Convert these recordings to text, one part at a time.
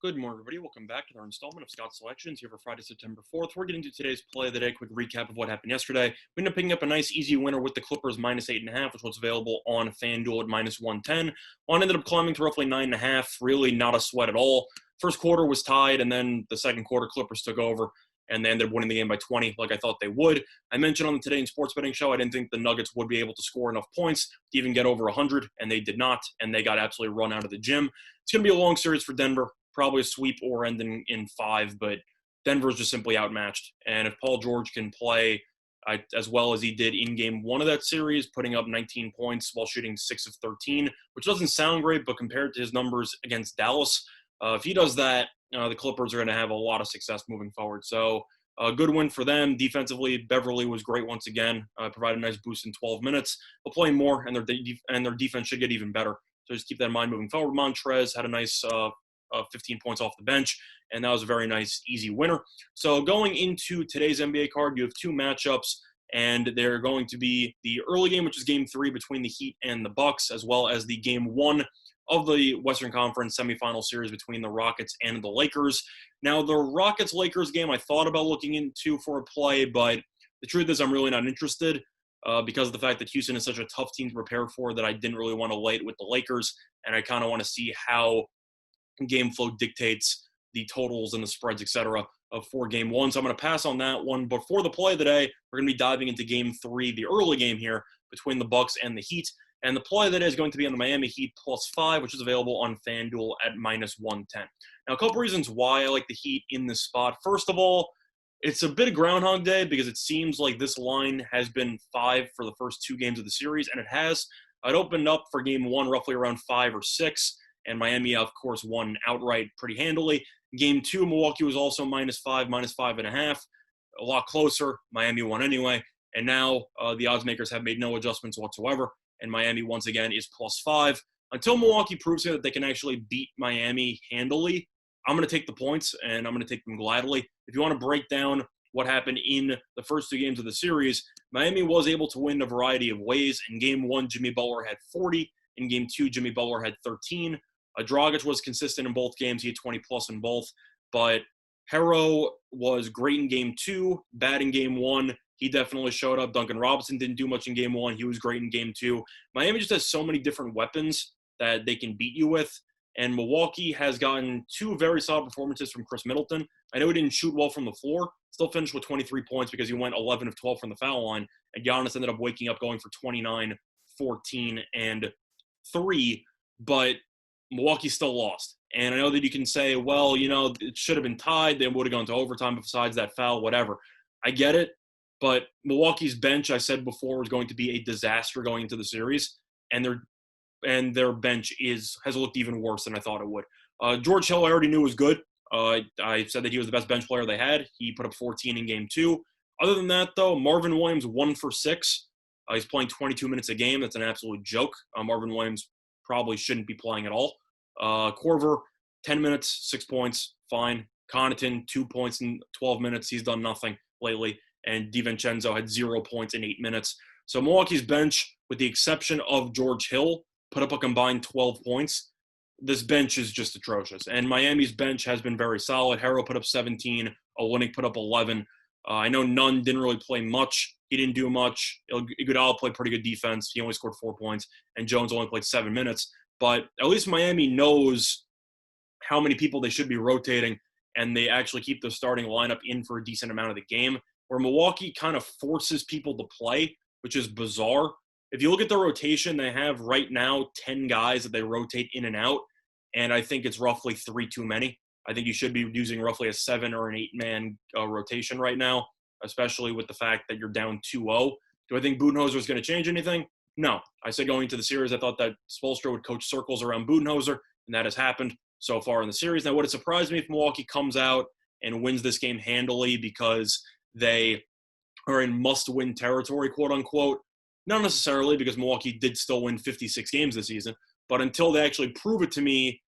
Good morning, everybody. Welcome back to our installment of Scott's Selections here for Friday, September 4th. We're getting to today's play of the day. Quick recap of what happened yesterday. We ended up picking up a nice, easy winner with the Clippers -8.5, which was available on FanDuel at -110. One ended up climbing to roughly 9.5. Really not a sweat at all. First quarter was tied, and then the second quarter, Clippers took over, and they ended up winning the game by 20, like I thought they would. I mentioned on the Today in Sports Betting show, I didn't think the Nuggets would be able to score enough points to even get over 100, and they did not, and they got absolutely run out of the gym. It's going to be a long series for Denver. Probably a sweep or ending in 5, but Denver's just simply outmatched. And if Paul George can play as well as he did in game 1 of that series, putting up 19 points while shooting 6 of 13, which doesn't sound great, but compared to his numbers against Dallas, if he does that, the Clippers are going to have a lot of success moving forward. So a good win for them. Defensively, Beverly was great once again, provided a nice boost in 12 minutes. They'll play more, and their defense should get even better. So just keep that in mind moving forward. Montrez had a nice 15 points off the bench, and that was a very nice, easy winner. So going into today's NBA card, you have two matchups, and they're going to be the early game, which is game 3 between the Heat and the Bucks, as well as the game 1 of the Western Conference semifinal series between the Rockets and the Lakers. Now, the Rockets-Lakers game I thought about looking into for a play, but the truth is I'm really not interested because of the fact that Houston is such a tough team to prepare for that I didn't really want to lay it with the Lakers, and I kind of want to see how game flow dictates the totals and the spreads, etc. For game 1. So I'm going to pass on that one. But for the play of the day, we're going to be diving into game 3, the early game here between the Bucks and the Heat. And the play of the day is going to be on the Miami Heat +5, which is available on FanDuel at -110. Now, a couple reasons why I like the Heat in this spot. First of all, it's a bit of Groundhog Day because it seems like this line has been 5 for the first 2 games of the series, and it has. It opened up for game 1 roughly around 5 or 6. And Miami, of course, won outright pretty handily. Game 2, Milwaukee was also -5, -5.5. A lot closer. Miami won anyway. And now the odds makers have made no adjustments whatsoever. And Miami, once again, is +5. Until Milwaukee proves here that they can actually beat Miami handily, I'm going to take the points, and I'm going to take them gladly. If you want to break down what happened in the first 2 games of the series, Miami was able to win a variety of ways. In Game 1, Jimmy Butler had 40. In Game 2, Jimmy Butler had 13. Dragic was consistent in both games. He had 20-plus in both. But Herro was great in Game 2, bad in Game 1. He definitely showed up. Duncan Robinson didn't do much in Game 1. He was great in Game 2. Miami just has so many different weapons that they can beat you with. And Milwaukee has gotten 2 very solid performances from Chris Middleton. I know he didn't shoot well from the floor. Still finished with 23 points because he went 11 of 12 from the foul line. And Giannis ended up waking up going for 29, 14, and 3. But Milwaukee still lost. And I know that you can say, well, it should have been tied. They would have gone to overtime besides that foul, whatever. I get it. But Milwaukee's bench, I said before, was going to be a disaster going into the series. And their bench has looked even worse than I thought it would. George Hill, I already knew was good. I said that he was the best bench player they had. He put up 14 in Game 2. Other than that, though, Marvin Williams, 1 for 6. He's playing 22 minutes a game. That's an absolute joke. Marvin Williams probably shouldn't be playing at all. Korver, 10 minutes, 6 points, fine. Connaughton, 2 points in 12 minutes. He's done nothing lately. And DiVincenzo had 0 points in 8 minutes. So Milwaukee's bench, with the exception of George Hill, put up a combined 12 points. This bench is just atrocious. And Miami's bench has been very solid. Herro put up 17. Olynyk put up 11. I know Nunn didn't really play much. He didn't do much. Iguodala played pretty good defense. He only scored 4 points. And Jones only played 7 minutes. But at least Miami knows how many people they should be rotating, and they actually keep the starting lineup in for a decent amount of the game, where Milwaukee kind of forces people to play, which is bizarre. If you look at the rotation, they have right now 10 guys that they rotate in and out, and I think it's roughly 3 too many. I think you should be using roughly a 7 or an 8-man rotation right now, especially with the fact that you're down 2-0. Do I think Budenholzer is going to change anything? No. I said going into the series, I thought that Spoelstra would coach circles around Budenholzer, and that has happened so far in the series. Now, would it surprise me if Milwaukee comes out and wins this game handily because they are in must-win territory, quote-unquote? Not necessarily, because Milwaukee did still win 56 games this season. But until they actually prove it to me,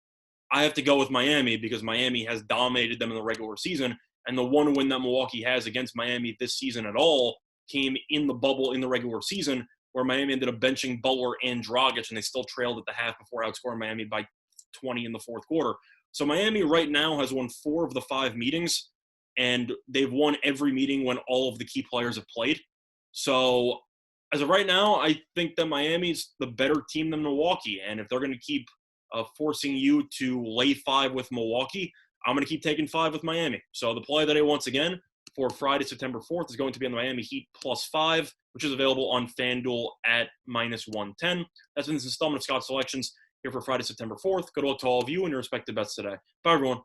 I have to go with Miami because Miami has dominated them in the regular season. And the one win that Milwaukee has against Miami this season at all came in the bubble in the regular season, where Miami ended up benching Butler and Dragic, and they still trailed at the half before outscoring Miami by 20 in the fourth quarter. So Miami right now has won 4 of the 5 meetings, and they've won every meeting when all of the key players have played. So as of right now, I think that Miami's the better team than Milwaukee. And if they're going to keep forcing you to lay 5 with Milwaukee, I'm going to keep taking 5 with Miami. So the play that I once again for Friday, September 4th is going to be on the Miami Heat +5, which is available on FanDuel at -110. That's been this installment of Scott Selections here for Friday, September 4th. Good luck to all of you and your respective bets today. Bye, everyone.